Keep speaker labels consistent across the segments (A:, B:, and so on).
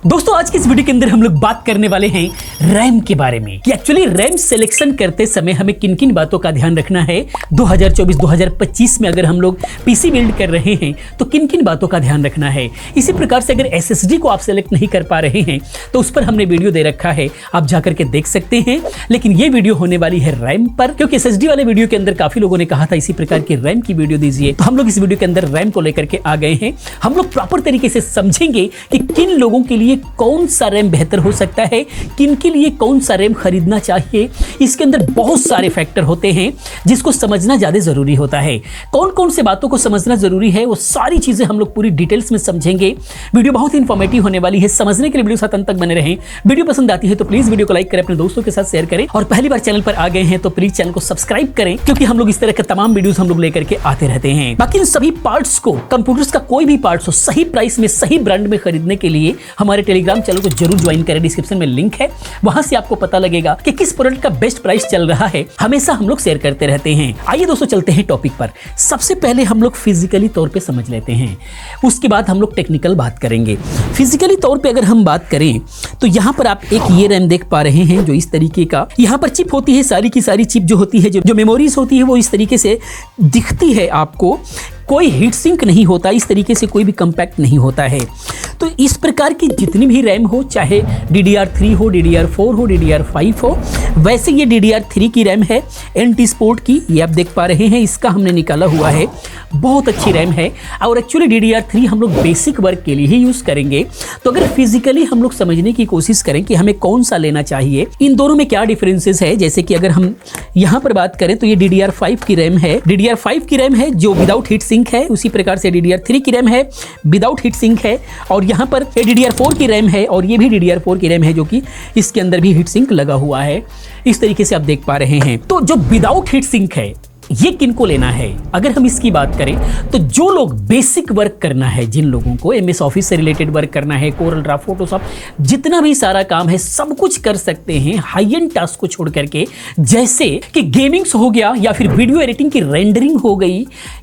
A: दोस्तों आज की इस वीडियो के अंदर हम लोग बात करने वाले हैं रैम के बारे में कि एक्चुअली रैम सिलेक्शन करते समय हमें किन किन बातों का ध्यान रखना है। 2024-2025 में अगर हम लोग पीसी बिल्ड कर रहे हैं तो किन किन बातों का ध्यान रखना है। इसी प्रकार से अगर एसएसडी को आप सेलेक्ट नहीं कर पा रहे हैं तो उस पर हमने वीडियो दे रखा है, आप जाकर के देख सकते हैं। लेकिन ये वीडियो होने वाली है रैम पर, क्योंकि एसएसडी वाले वीडियो के अंदर काफी लोगों ने कहा था इसी प्रकार की रैम की वीडियो दीजिए, तो हम लोग इस वीडियो के अंदर रैम को लेकर के आ गए हैं। हम लोग प्रॉपर तरीके से समझेंगे कि किन लोगों के लिए कौन सा रैम बेहतर हो सकता है, किन के लिए कौन सा रैम खरीदना चाहिए। इसके अंदर बहुत सारे फैक्टर होते हैं जिसको समझना ज्यादा जरूरी होता है। कौन कौन से बातों को समझना जरूरी है वो सारी चीजें हम लोग पूरी डिटेल्स में समझेंगे। वीडियो बहुत ही इंफॉर्मेटिव होने वाली है, समझने के लिए वीडियो साथ अंत तक बने रहें। वीडियो पसंद आती है तो प्लीज वीडियो को लाइक करें, अपने दोस्तों के साथ शेयर करें, और पहली बार चैनल पर आ गए हैं तो प्लीज चैनल को सब्सक्राइब करें, क्योंकि हम लोग इस तरह के तमाम वीडियोस हम लोग लेकर के आते रहते हैं। बाकी इन सभी पार्ट्स को, कंप्यूटर्स का कोई भी पार्ट्स हो, सही प्राइस में सही ब्रांड में खरीदने के लिए हमारे टेलीग्राम चैनल को जरूर ज्वाइन करें। डिस्क्रिप्शन में लिंक है, वहां से आपको पता लगेगा कि किस प्रोडक्ट का बेस्ट प्राइस चल रहा है। हमेशा हम लोग शेयर करते रहते हैं। आइए दोस्तों चलते हैं टॉपिक पर। सबसे पहले हम लोग फिजिकली तौर पे समझ लेते हैं, उसके बाद हम लोग टेक्निकल बात करेंगे। फिजिकली तौर पे अगर हम बात करें तो यहाँ पर आप एक ये रैम देख पा रहे हैं जो इस तरीके का, यहाँ पर चिप होती है, सारी की सारी चिप जो होती है, जो मेमोरीज होती है वो इस तरीके से दिखती है आपको। कोई हीट सिंक नहीं होता, इस तरीके से कोई भी कंपैक्ट नहीं होता है। तो इस प्रकार की जितनी भी रैम हो, चाहे DDR3 हो, DDR4 हो, DDR5 हो, वैसे ये DDR3 की रैम है NT स्पोर्ट की, ये आप देख पा रहे हैं, इसका हमने निकाला हुआ है। बहुत अच्छी रैम है और एक्चुअली DDR3 हम लोग बेसिक वर्क के लिए ही यूज करेंगे। तो अगर फिजिकली हम लोग समझने की कोशिश करें कि हमें कौन सा लेना चाहिए, इन दोनों में क्या डिफरेंसेस है, जैसे कि अगर हम यहाँ पर बात करें तो ये DDR5 की रैम है, DDR5 की रैम है जो विदाउट हीट सिंक है। उसी प्रकार से DDR3 की रैम है, विदाउट हीट सिंक है, और यहाँ पर DDR4 की रैम है और ये भी DDR4 की रैम है जो कि इसके अंदर भी हीट सिंक लगा हुआ है। इस तरीके से आप देख पा रहे हैं। तो जो विदाउट हीट सिंक है ये किनको लेना है, अगर हम इसकी बात करें तो जो लोग बेसिक वर्क करना है, जिन लोगों को MS ऑफिस से रिलेटेड वर्क करना है, कोरल ड्रा, फोटोशॉप, जितना भी सारा काम है सब कुछ कर सकते हैं हाई एंड टास्क को छोड़ करके, जैसे कि गेमिंग्स हो गया, या फिर वीडियो एडिटिंग की रेंडरिंग हो गई,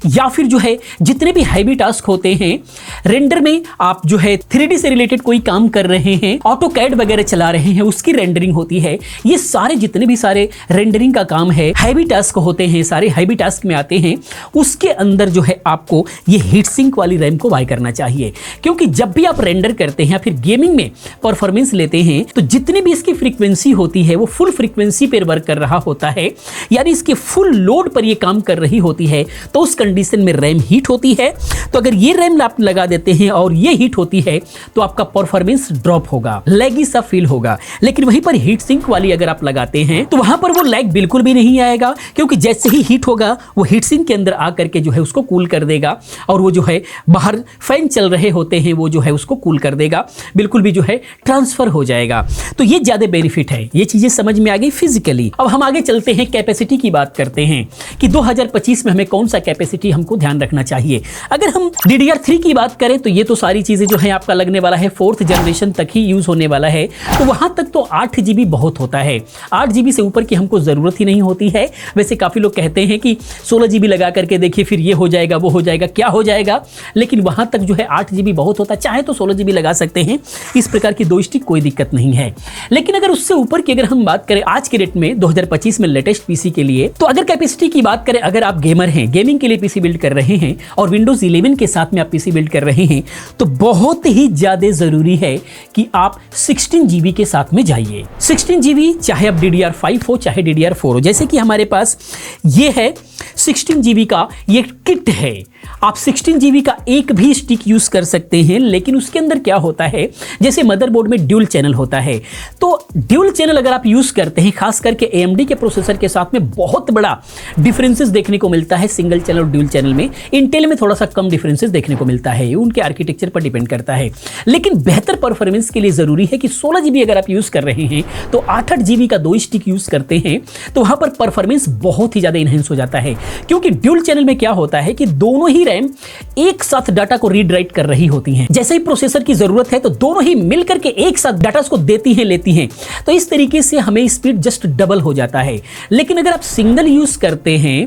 A: या फिर जो है जितने भी हैवी टास्क होते हैं रेंडर में, आप जो है 3D से रिलेटेड कोई काम कर रहे हैं, ऑटोकैड वगैरह चला रहे हैं, उसकी रेंडरिंग होती है। ये सारे जितने भी सारे रेंडरिंग का काम है, हैवी टास्क होते हैं, सारे हैवी टास्क में आते हैं, उसके अंदर जो है आपको ये हीट सिंक वाली रैम को बाय करना चाहिए। क्योंकि जब भी आप रेंडर करते हैं या फिर गेमिंग में परफॉर्मेंस लेते हैं तो जितनी भी इसकी फ्रीक्वेंसी होती है वो फुल फ्रीक्वेंसी पर वर्क कर रहा होता है, यानी इसके फुल लोड पर ये काम कर रही होती है। तो उस कंडीशन में रैम हीट होती है। तो अगर ये रैम आप लगा देते हैं और ये हीट होती है तो आपका परफॉर्मेंस ड्रॉप होगा, लैगी सा फील होगा। लेकिन वहीं पर हीट सिंक वाली अगर आप लगाते हैं तो वहां पर वो लैग बिल्कुल भी नहीं आएगा, क्योंकि जैसे ही हीट होगा वो हीट सिंक के अंदर आकर के जो है उसको कूल कर देगा, और वो जो है बाहर फैन चल रहे होते हैं वो जो है उसको कूल कर देगा, बिल्कुल भी जो है ट्रांसफर हो जाएगा। तो ये ज्यादा बेनिफिट है। ये चीजें समझ में आ गई फिजिकली। अब हम आगे चलते हैं, कैपेसिटी की बात करते हैं कि 2025 में हमें कौन सा कैपेसिटी हमको ध्यान रखना चाहिए। अगर हम DDR3 की बात करें तो ये तो सारी चीजें जो है आपका लगने वाला है 4th जनरेशन तक ही यूज होने वाला है। तो वहां तक तो 8 GB बहुत होता है, 8 GB से ऊपर की हमको जरूरत ही नहीं होती है। वैसे काफी लोग कहते हैं कि 16 GB लगा करके देखिए, फिर ये हो जाएगा, वो हो जाएगा, क्या हो जाएगा, लेकिन वहां तक जो है 8 GB बहुत होता है। चाहे तो 16 GB लगा सकते हैं, इस प्रकार की दो स्टिक कोई दिक्कत नहीं है। लेकिन अगर उससे ऊपर की अगर हम बात करें आज के डेट में 2025 में लेटेस्ट पीसी के लिए, तो अगर कैपेसिटी की बात करें, अगर आप गेमर हैं, गेमिंग के लिए पीसी बिल्ड कर रहे हैं और विंडोज 11 के साथ में आप पीसी बिल्ड कर रहे हैं, तो बहुत ही ज्यादा जरूरी है कि आप 16 GB के साथ में जाइए। 16 GB, चाहे आप DDR5 हो चाहे DDR4 हो। जैसे कि हमारे पास ये है 16 GB का ये किट है, आप 16 GB का एक भी स्टिक यूज कर सकते हैं। लेकिन उसके अंदर क्या होता है, जैसे मदरबोर्ड में ड्यूल चैनल होता है, तो ड्यूल चैनल अगर आप यूज करते हैं, खास करके AMD के प्रोसेसर के साथ में बहुत बड़ा डिफरेंसेस देखने को मिलता है सिंगल चैनल और ड्यूल चैनल में। इंटेल में थोड़ा सा कम डिफरेंसेस देखने को मिलता है, ये उनके आर्किटेक्चर पर डिपेंड करता है। लेकिन बेहतर परफॉर्मेंस के लिए जरूरी है कि 16 GB अगर आप यूज कर रहे हैं तो 8-8 GB का 2 स्टिक यूज करते हैं, तो वहां पर परफॉर्मेंस बहुत ही ज्यादा इनहेंस हो जाता है। क्योंकि ड्यूल चैनल में क्या होता है कि दोनों ही रैम एक साथ डाटा को रीड राइट कर रही होती हैं। जैसे ही प्रोसेसर की जरूरत है तो दोनों ही मिलकर के एक साथ डाटा को देती हैं, लेती हैं। तो इस तरीके से हमें स्पीड जस्ट डबल हो जाता है। लेकिन अगर आप सिंगल यूज करते हैं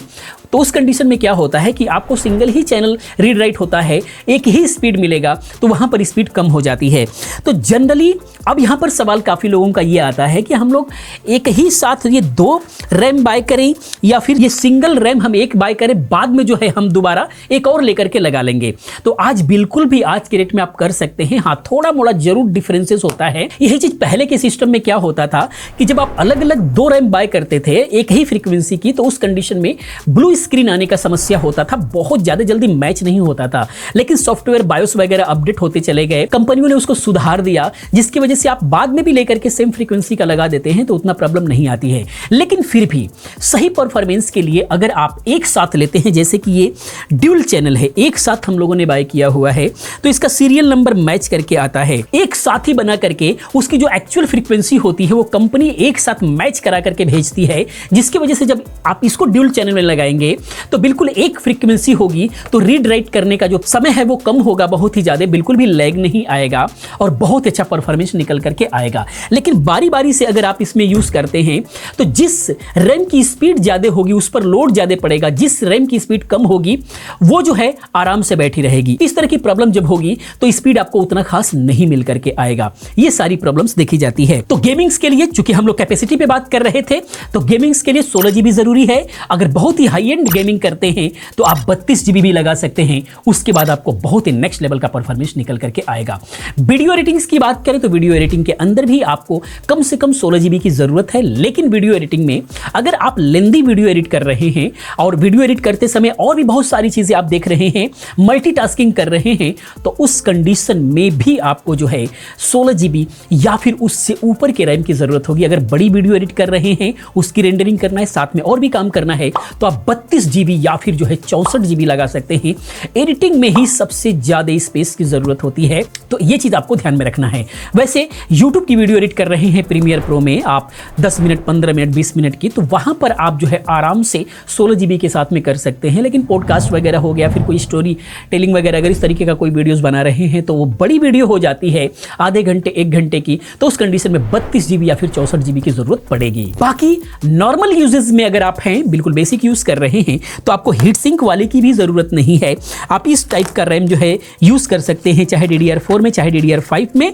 A: तो उस कंडीशन में क्या होता है कि आपको सिंगल ही चैनल रीड राइट होता है, एक ही स्पीड मिलेगा, तो वहां पर स्पीड कम हो जाती है। तो जनरली अब यहां पर सवाल काफी लोगों का ये आता है कि हम लोग एक ही साथ ये 2 रैम बाय करें या फिर ये सिंगल रैम हम एक बाय करें, बाद में जो है हम दोबारा एक और लेकर के लगा लेंगे। तो आज बिल्कुल भी आज के रेट में आप कर सकते हैं। हाँ, थोड़ा मोड़ा जरूर डिफरेंसेस होता है। यही चीज पहले के सिस्टम में क्या होता था कि जब आप अलग अलग 2 रैम बाय करते थे एक ही फ्रीक्वेंसी की, तो उस कंडीशन में ब्लू स्क्रीन आने का समस्या होता था, बहुत ज्यादा जल्दी मैच नहीं होता था। लेकिन सॉफ्टवेयर बायोस वगैरह अपडेट होते चले गए, कंपनियों ने उसको सुधार दिया, जिसकी वजह से आप बाद में भी लेकर के सेम फ्रीक्वेंसी का लगा देते हैं तो उतना प्रॉब्लम नहीं आती है। लेकिन फिर भी सही परफॉर्मेंस के लिए अगर आप एक साथ लेते हैं, जैसे कि ये ड्यूल चैनल है, एक साथ हम लोगों ने बाय किया हुआ है, तो इसका सीरियल नंबर मैच करके आता है। एक साथ ही बना करके उसकी जो एक्चुअल फ्रीक्वेंसी होती है वो कंपनी एक साथ मैच करा करके भेजती है, जिसकी वजह से जब आप इसको ड्यूल चैनल में लगाएंगे तो बिल्कुल एक फ्रीक्वेंसी होगी, तो रीड राइट करने का जो समय है वो कम होगा, बहुत ही ज्यादा, बिल्कुल भी लैग नहीं आएगा और बहुत अच्छा परफॉर्मेंस निकल करके आएगा। लेकिन बारी बारी से अगर आप इसमें यूज करते हैं तो जिस रैम की स्पीड ज्यादा होगी उस पर लोड ज्यादा पड़ेगा, जिस रैम की स्पीड कम होगी वो जो है आराम से बैठी रहेगी। इस तरह की प्रॉब्लम जब होगी तो स्पीड आपको उतना खास नहीं मिल करके आएगा। ये सारी प्रॉब्लम्स देखी जाती है। तो गेमिंग्स के लिए, चूंकि हम लोग कैपेसिटी पे बात कर रहे थे, तो गेमिंग्स के लिए 16 GB जरूरी है। अगर बहुत ही हाई एंड गेमिंग करते हैं तो आप 32 GB भी लगा सकते हैं, उसके बाद आपको बहुत ही नेक्स्ट लेवल का परफॉर्मेंस निकल करके आएगा। वीडियो एडिटिंग्स की बात करें तो वीडियो एडिटिंग के अंदर भी आपको कम से कम 16 GB की जरूरत है। लेकिन वीडियो एडिटिंग में अगर आप लेंदी वीडियो एडिट कर रहे हैं और वीडियो एडिट करते समय और भी बहुत सारी चीजें आप देख रहे हैं, मल्टीटास्किंग कर रहे हैं, तो उस कंडीशन में भी आपको जो है 16 GB या फिर उससे ऊपर के रैम की जरूरत होगी। अगर बड़ी वीडियो एडिट कर रहे हैं, उसकी रेंडरिंग करना है, साथ में और भी काम करना है, तो आप 32 GB या फिर जो है 64 GB लगा सकते हैं। एडिटिंग में ही सबसे ज्यादा स्पेस की जरूरत होती है, तो ये चीज आपको ध्यान में रखना है। वैसे YouTube की वीडियो एडिट कर रहे हैं प्रीमियर प्रो में आप 10 मिनट, 15 मिनट, 20 मिनट की, तो वहां पर आप जो है आराम से 16 GB के साथ में कर सकते हैं। लेकिन पॉडकास्ट वगैरह हो गया, फिर कोई स्टोरी टेलिंग वगैरह अगर इस तरीके का कोई वीडियोस बना रहे हैं तो वो बड़ी वीडियो हो जाती है, आधे घंटे 1 घंटे की, तो उस कंडीशन में 32 GB या फिर 64 GB की जरूरत पड़ेगी। बाकी नॉर्मल यूजेस में अगर आप हैं, बिल्कुल बेसिक यूज कर रहे हैं, तो आपको हीट सिंक वाले की भी जरूरत नहीं है। आप इस टाइप का रैम जो है यूज कर सकते हैं, चाहे DDR4 में, चाहे DDR5 में।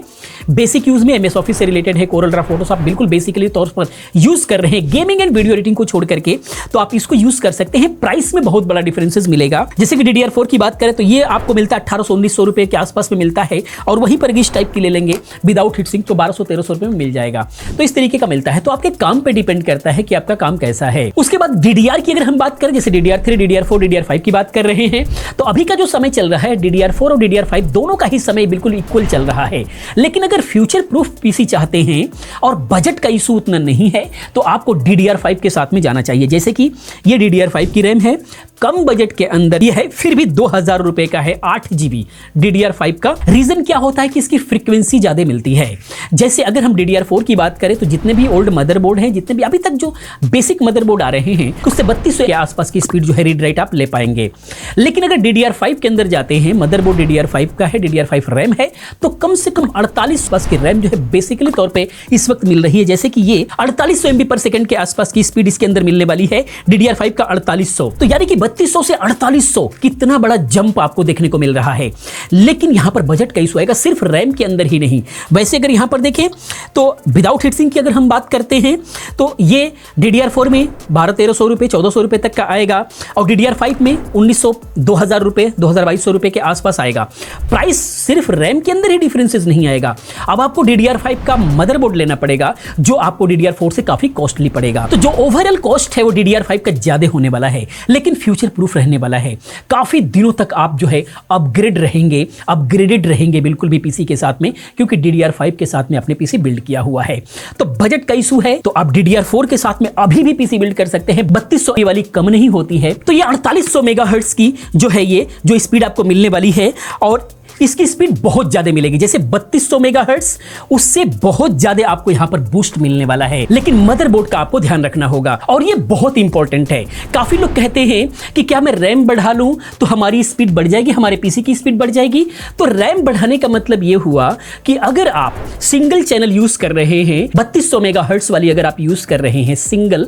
A: बेसिक यूज में MS ऑफिस से रिलेटेड है, कोरल ड्रा फोटोस आप बिल्कुल बेसिकली तौर पर यूज कर रहे हैं, गेमिंग एंड वीडियो एडिटिंग को छोड़ करके, तो आप इसको यूज कर सकते हैं। प्राइस में बहुत बड़ा डिफरेंसेस मिलेगा। जैसे कि DDR4 की बात करें तो ये आपको मिलता है 1800-1900 रुपए के आसपास में मिलता है, और वहीं पर इस टाइप की ले लेंगे विदाउट हीट सिंक तो 1200-1300 रुपए में मिल जाएगा। तो इस तरीके का मिलता है। तो आपके काम पे डिपेंड करता है कि आपका काम कैसा है। उसके बाद DDR की अगर हम बात करें, जैसे DDR3, DDR4, DDR5 की बात कर रहे हैं, तो अभी का जो समय चल रहा है DDR4 और DDR5 दोनों का ही समय बिल्कुल इक्वल चल रहा है। लेकिन अगर फ्यूचर प्रूफ पीसी चाहते हैं और बजट का इशू उतना नहीं है, तो आपको DDR5 के साथ में जाना चाहिए। जैसे कि ये DDR5 की रैम है, कम बजट के अंदर ये है, फिर भी 2000 रुपए का है, 8 GB DDR5 का। रीजन क्या होता है कि इसकी फ्रीक्वेंसी ज्यादा मिलती है। जैसे अगर हम DDR4 की बात करें तो जितने भी ओल्ड मदरबोर्ड हैं, जितने भी अभी तक जो बेसिक मदरबोर्ड आ रहे हैं, उससे 3200 के आसपास की स्पीड जो है रीड राइट आप ले पाएंगे। लेकिन अगर DDR5 के अंदर जाते हैं, मदरबोर्ड DDR5 का है, DDR5 रैम है, तो कम से कम 48 बस की रैम जो है बेसिकली तौर पे इस वक्त मिल रही है। जैसे कि ये 4800 MB पर सेकंड के आसपास की स्पीड इसके अंदर मिलने वाली है, DDR5 का 4800। तो यानी कि 3200 से 4800 कितना बड़ा जंप आपको देखने को मिल रहा है। लेकिन यहां पर बजट का इशू आएगा, सिर्फ रैम के अंदर ही नहीं। वैसे अगर यहां पर देखें तो विदाउट हीट सिंक की अगर हम बात करते हैं तो ये DDR4 में 1200-1300 रुपए, 1400 रुपए तक का आएगा, और DDR5 में 1900-2000 रुपए, 2200 रुपए के आसपास आएगा। प्राइस सिर्फ रैम के अंदर ही डिफरेंसेस नहीं आएगा। अब आपको DDR5 का मदरबोर्ड लेना पड़ेगा, जो आपको DDR4 से काफी कॉस्टली पड़ेगा। तो जो ओवरऑल कॉस्ट है वो DDR5 का ज्यादा होने वाला है, लेकिन फ्यूचर प्रूफ रहने वाला है। काफी दिनों तक आप जो है अपग्रेडेड रहेंगे बिल्कुल भी पीसी के साथ में, क्योंकि DDR5 के साथ में आपने पीसी बिल्ड किया हुआ है। तो बजट का इशू है तो आप DDR4 के साथ में अभी भी पीसी बिल्ड कर सकते हैं। 3200 वाली कम नहीं होती है, तो ये 4800 मेगाहर्ट्ज की जो है ये जो स्पीड आपको मिलने वाली है, और इसकी स्पीड बहुत ज्यादा मिलेगी, जैसे 3200 मेगाहर्ट्ज, उससे बहुत ज्यादा आपको यहां पर बूस्ट मिलने वाला है। लेकिन मदरबोर्ड का आपको ध्यान रखना होगा और ये बहुत इंपॉर्टेंट है। काफी लोग कहते हैं कि क्या मैं रैम बढ़ा लूं तो हमारी स्पीड बढ़ जाएगी, हमारे पीसी की स्पीड बढ़ जाएगी। तो रैम बढ़ाने का मतलब यह हुआ कि अगर आप सिंगल चैनल यूज कर रहे हैं, 3200 मेगाहर्ट्ज वाली अगर आप यूज कर रहे हैं सिंगल,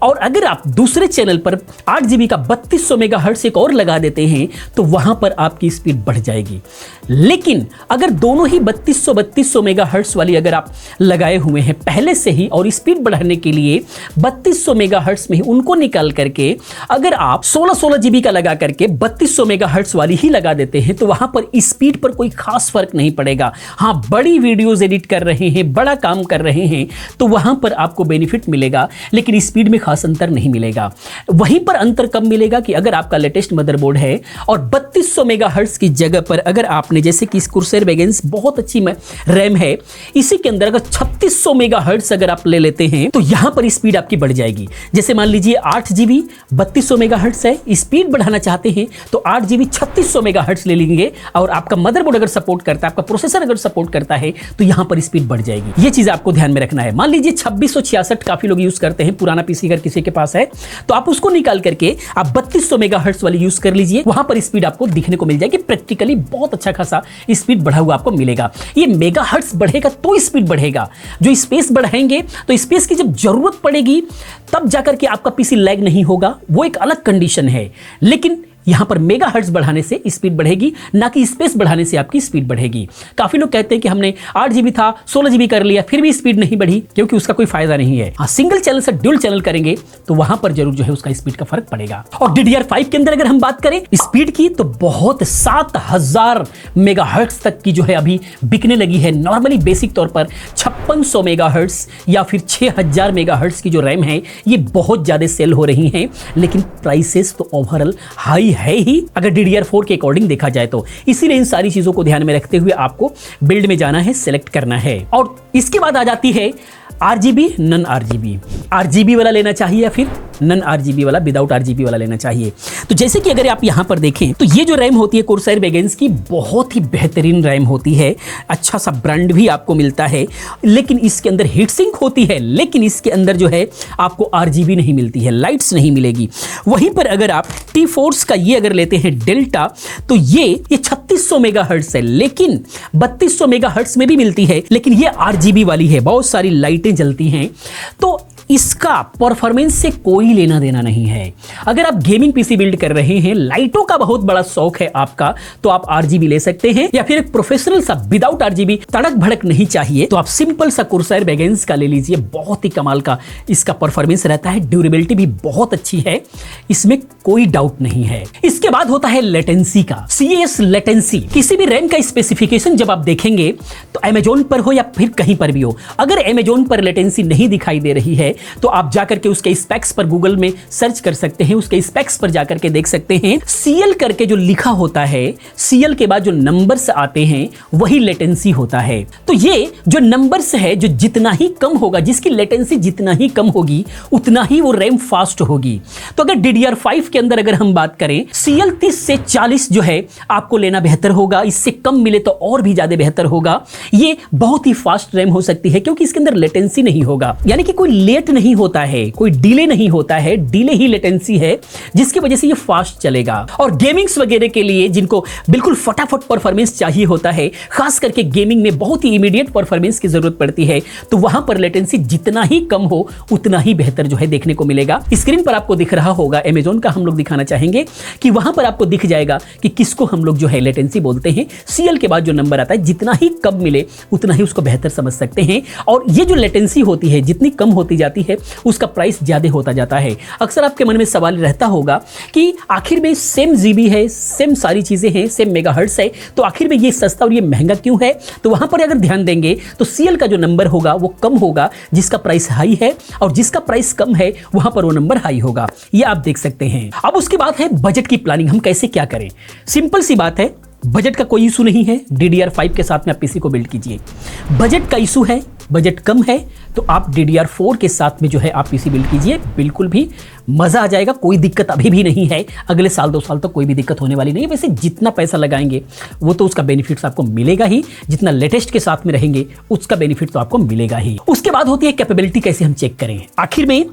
A: और अगर आप दूसरे चैनल पर 8 GB का 3200 मेगाहर्ट्ज एक और लगा देते हैं तो वहां पर आपकी स्पीड बढ़ जाएगी। लेकिन अगर दोनों ही 3200 मेगाहर्ट्ज वाली अगर आप लगाए हुए हैं पहले से ही और स्पीड बढ़ाने के लिए 3200 मेगाहर्ट्ज में ही उनको निकाल करके अगर आप 16 GB का लगा करके 3200 मेगाहर्ट्ज वाली ही लगा देते हैं तो वहां पर स्पीड पर कोई खास फर्क नहीं पड़ेगा। हाँ, बड़ी वीडियोस एडिट कर रहे हैं, बड़ा काम कर रहे हैं तो वहां पर आपको बेनिफिट मिलेगा, लेकिन स्पीड में खास अंतर नहीं मिलेगा। वहीं पर अंतर कब मिलेगा कि अगर आपका लेटेस्ट मदरबोर्ड है और 3200 मेगाहर्ट्ज की जगह पर अगर आपने, जैसे कि Corsair Vengeance बहुत अच्छी रैम है, इसी के अंदर अगर 3600 मेगाहर्ट्ज अगर आप ले लेते हैं तो यहां पर स्पीड आपकी बढ़ जाएगी। जैसे मान लीजिए 8 GB 3200 मेगाहर्ट्ज है, स्पीड बढ़ाना चाहते हैं तो 8 GB 3600 मेगाहर्ट्ज ले लेंगे और आपका मदरबोर्ड अगर सपोर्ट करता है, आपका प्रोसेसर अगर सपोर्ट करता है तो यहां पर स्पीड बढ़ जाएगी। ये चीज आपको ध्यान में रखना है। मान लीजिए 2666 काफी लोग यूज करते हैं, पुराना पीसी अगर किसी के पास है तो आप उसको निकाल करके आप 3200 मेगाहर्ट्ज वाली यूज कर लीजिए, वहां पर स्पीड आपको दिखने को मिल जाएगी। प्रैक्टिकली बहुत अच्छा खासा स्पीड बढ़ा हुआ आपको मिलेगा। ये मेगाहर्ट्ज बढ़ेगा तो स्पीड बढ़ेगा, जो स्पेस बढ़ाएंगे तो स्पेस की जब जरूरत पड़ेगी तब जाकर के आपका पीसी लैग नहीं होगा, वो एक अलग कंडीशन है। लेकिन यहां पर मेगाहर्ट्ज बढ़ाने से स्पीड बढ़ेगी, ना कि स्पेस बढ़ाने से आपकी स्पीड बढ़ेगी। काफी लोग कहते हैं कि हमने 8 GB था 16 GB कर लिया फिर भी स्पीड नहीं बढ़ी, क्योंकि उसका कोई फायदा नहीं है। हाँ, सिंगल चैनल से ड्यूल चैनल करेंगे तो वहां पर जरूर जो है उसका स्पीड का फर्क पड़ेगा। और DDR5 के अंदर अगर हम बात करें स्पीड की तो बहुत 7000 मेगाहर्ट्ज तक की जो है अभी बिकने लगी है। नॉर्मली बेसिक तौर पर 5600 मेगाहर्ट्ज या फिर 6000 मेगाहर्ट्ज की जो रैम है ये बहुत ज्यादा सेल हो रही हैं, लेकिन प्राइसेस तो ओवरऑल हाई है ही अगर DDR4 के अकॉर्डिंग देखा जाए तो। इसीलिए इन सारी चीजों को ध्यान में रखते हुए आपको बिल्ड में जाना है, सिलेक्ट करना है। और इसके बाद आ जाती है RGB नन RGB। RGB वाला लेना चाहिए या फिर नन RGB वाला, विदाउट RGB वाला लेना चाहिए। तो जैसे कि अगर आप यहां पर देखें तो ये जो रैम होती है Corsair Vengeance की बहुत ही बेहतरीन रैम होती है, अच्छा सा ब्रांड भी आपको मिलता है, लेकिन इसके अंदर हीट सिंक होती है, लेकिन इसके अंदर जो है आपको RGB नहीं मिलती है, लाइट्स नहीं मिलेगी। वहीं पर अगर आप T-Force का ये अगर लेते हैं डेल्टा तो ये 3600 मेगाहर्ट्ज है, लेकिन 3200 मेगाहर्ट्ज में भी मिलती है, लेकिन ये RGB वाली है, बहुत सारी लाइटें जलती हैं। तो इसका परफॉर्मेंस से कोई लेना देना नहीं है। अगर आप गेमिंग पीसी बिल्ड कर रहे हैं, लाइटों का बहुत बड़ा शौक है आपका, तो आप RGB ले सकते हैं, या फिर एक प्रोफेशनल सा विदाउट RGB तड़क भड़क नहीं चाहिए तो आप सिंपल सा Corsair Vengeance का ले लीजिए। बहुत ही कमाल का इसका परफॉर्मेंस रहता है, ड्यूरेबिलिटी भी बहुत अच्छी है, इसमें कोई डाउट नहीं है। इसके बाद होता है लेटेंसी का, CAS लेटेंसी। किसी भी रैम का स्पेसिफिकेशन जब आप देखेंगे तो Amazon पर हो या फिर कहीं पर भी हो, अगर Amazon पर लेटेंसी नहीं दिखाई दे रही है तो आप जाकर के उसके स्पेक्स पर गूगल में सर्च कर सकते हैं, उसके स्पेक्स पर जाकर के देख सकते हैं। CL करके जो लिखा होता है, CL के बाद जो नंबर्स आते हैं वही लेटेंसी होता है। तो ये जो नंबर्स है, जो जितना ही कम होगा, जिसकी लेटेंसी जितना ही कम होगी उतना ही वो रैम फास्ट होगी। तो अगर DDR5 के अंदर अगर हम बात करें, CL 30 से 40 जो है आपको लेना बेहतर होगा, इससे कम मिले तो और भी ज्यादा बेहतर होगा। ये बहुत ही फास्ट रैम हो सकती है क्योंकि इसके अंदर लेटेंसी नहीं होगा, यानी कि कोई लेट नहीं होता है, कोई डिले नहीं होता है, डिले ही लेटेंसी है जिसकी वजह से ये फास्ट चलेगा। और गेमिंग्स वगैरह के लिए जिनको बिल्कुल फटाफट परफॉर्मेंस चाहिए होता है, खास करके गेमिंग में बहुत ही इमीडिएट परफॉर्मेंस की जरूरत पड़ती है, तो वहां पर लेटेंसी जितना ही कम हो उतना ही बेहतर जो है देखने को मिलेगा। स्क्रीन पर आपको दिख रहा होगा, Amazon का हम लोग दिखाना चाहेंगे कि वहां पर आपको दिख जाएगा कि किसको हम लोग जो है लेटेंसी बोलते हैं। CL के बाद जो नंबर आता है, जितना ही कम मिले उतना ही उसको बेहतर समझ सकते हैं। और ये जो लेटेंसी होती है जितनी कम होती जाती है उसका प्राइस ज्यादा होता जाता है। अक्सर आपके मन में सवाल रहता होगा कि आखिर में सेम GB है, सेम सारी चीजें हैं, सेम मेगाहर्ट्ज है, तो आखिर में ये सस्ता और ये महंगा क्यों है? तो वहां पर अगर ध्यान देंगे तो CL का जो नंबर होगा वो कम होगा जिसका प्राइस हाई है, और जिसका प्राइस कम है वहां पर वो नंबर हाई होगा। ये आप देख सकते हैं। अब उसके बाद है बजट की प्लानिंग, हम कैसे क्या करें। सिंपल सी बात है, बजट का कोई इशू नहीं है, DDR5 के साथ में आप पीसी को बिल्ड कीजिए। बजट का इशू है, बजट कम है, तो आप DDR4 के साथ में जो है आप पीसी बिल्ड कीजिए, बिल्कुल भी मजा आ जाएगा। कोई दिक्कत अभी भी नहीं है, अगले साल 2 साल तक कोई भी दिक्कत होने वाली नहीं है। वैसे जितना पैसा लगाएंगे वो तो उसका बेनिफिट्स आपको मिलेगा ही, जितना लेटेस्ट के साथ में रहेंगे उसका बेनिफिट तो आपको मिलेगा ही। उसके बाद होती है कैपेबिलिटी, कैसे हम चेक करें। आखिर में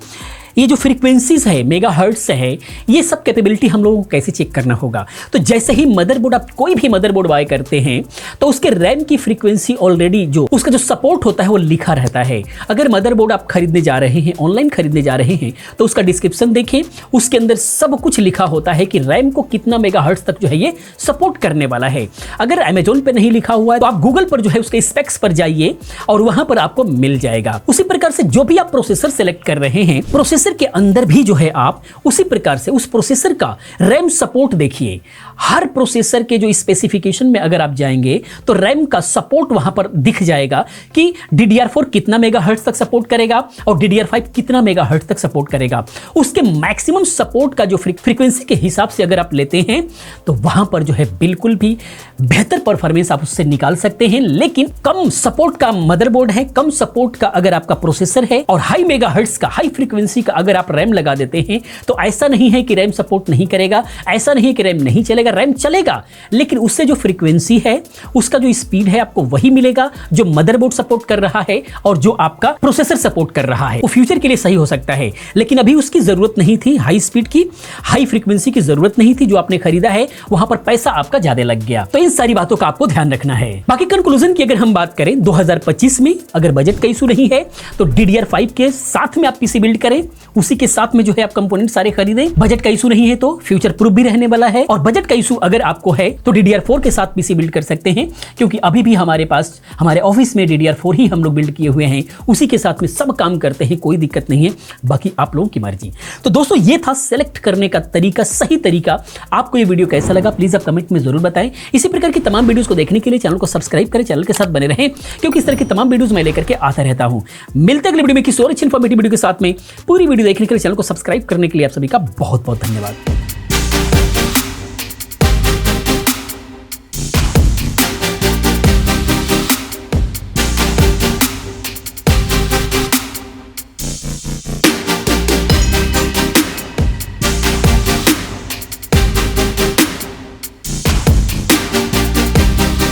A: ये जो फ्रीक्वेंसीज है, मेगाहर्ट्ज है, ये सब कैपेबिलिटी हम लोगों को कैसे चेक करना होगा। तो जैसे ही मदरबोर्ड, आप कोई भी मदरबोर्ड बाय करते हैं तो उसके रैम की फ्रीक्वेंसी ऑलरेडी जो उसका जो सपोर्ट होता है वो लिखा रहता है। अगर मदरबोर्ड आप खरीदने जा रहे हैं, ऑनलाइन खरीदने जा रहे हैं, तो उसका डिस्क्रिप्शन देखें, उसके अंदर सब कुछ लिखा होता है कि रैम को कितना मेगाहर्ट्ज तक जो है ये सपोर्ट करने वाला है। अगर अमेजोन पे नहीं लिखा हुआ है तो आप गूगल पर जो है उसके स्पेक्स पर जाइए और वहां पर आपको मिल जाएगा। उसी प्रकार से जो भी आप प्रोसेसर सेलेक्ट कर रहे हैं, प्रोसेसर के अंदर भी जो है आप उसी प्रकार से उस प्रोसेसर का रैम सपोर्ट देखिए। हर प्रोसेसर के जो स्पेसिफिकेशन में अगर आप जाएंगे तो रैम का सपोर्ट वहां पर दिख जाएगा कि DDR4 कितना मेगाहर्ट्ज तक सपोर्ट करेगा और DDR5 कितना मेगाहर्ट्ज तक सपोर्ट करेगा। उसके मैक्सिमम सपोर्ट का जो फ्रीक्वेंसी के हिसाब से अगर आप लेते हैं तो वहां पर जो है बिल्कुल भी बेहतर परफॉर्मेंस आप उससे निकाल सकते हैं। लेकिन कम सपोर्ट का मदरबोर्ड है, कम सपोर्ट का अगर आपका प्रोसेसर है और हाई मेगाहर्ट्ज का, हाई फ्रीक्वेंसी का अगर आप रैम लगा देते हैं तो ऐसा नहीं है कि रैम सपोर्ट नहीं करेगा, ऐसा नहीं है कि रैम नहीं चलेगा, रैम चलेगा, लेकिन उससे जो फ्रीक्वेंसी है, उसका जो स्पीड है, आपको वही मिलेगा जो मदरबोर्ड सपोर्ट कर रहा है और जो आपका प्रोसेसर सपोर्ट कर रहा है। वो फ्यूचर के लिए सही हो सकता है, लेकिन अभी उसकी जरूरत नहीं थी, हाई स्पीड की, हाई फ्रीक्वेंसी की जरूरत नहीं थी। जो आपने खरीदा है वहां पर पैसा आपका ज्यादा लग गया। तो इन सारी बातों का आपको ध्यान रखना है। बाकी कंक्लूजन की अगर हम बात करें, 2025 में अगर बजट का इशू नहीं है तो DDR5 के साथ में आप पीसी बिल्ड करें, उसी के साथ में जो है आप कंपोनेंट सारे खरीदें। बजट का इशू नहीं है तो फ्यूचर प्रूफ भी रहने वाला है, और बजट का इशू अगर आपको है तो DDR4 के साथ पीसी बिल्ड कर सकते हैं, क्योंकि अभी भी हमारे पास हमारे ऑफिस में DDR4 ही हम लोग बिल्ड किए हुए हैं, उसी के साथ में सब काम करते हैं, कोई दिक्कत नहीं है। बाकी आप लोगों की मर्जी। तो दोस्तों ये था सेलेक्ट करने का तरीका, सही तरीका। आपको ये वीडियो कैसा लगा प्लीज आप कमेंट में जरूर बताएं। इसी प्रकार की तमाम वीडियोस को देखने के लिए चैनल को सब्सक्राइब करें, चैनल के साथ बने रहें, क्योंकि इस तरह की तमाम वीडियोस मैं लेकर के आता रहता हूं। मिलते हैं अगले वीडियो में किसी और अच्छी इंफॉर्मेटिव वीडियो के साथ में। पूरी वीडियो देखने के लिए चैनल को सब्सक्राइब करने के लिए आप सभी का बहुत बहुत धन्यवाद।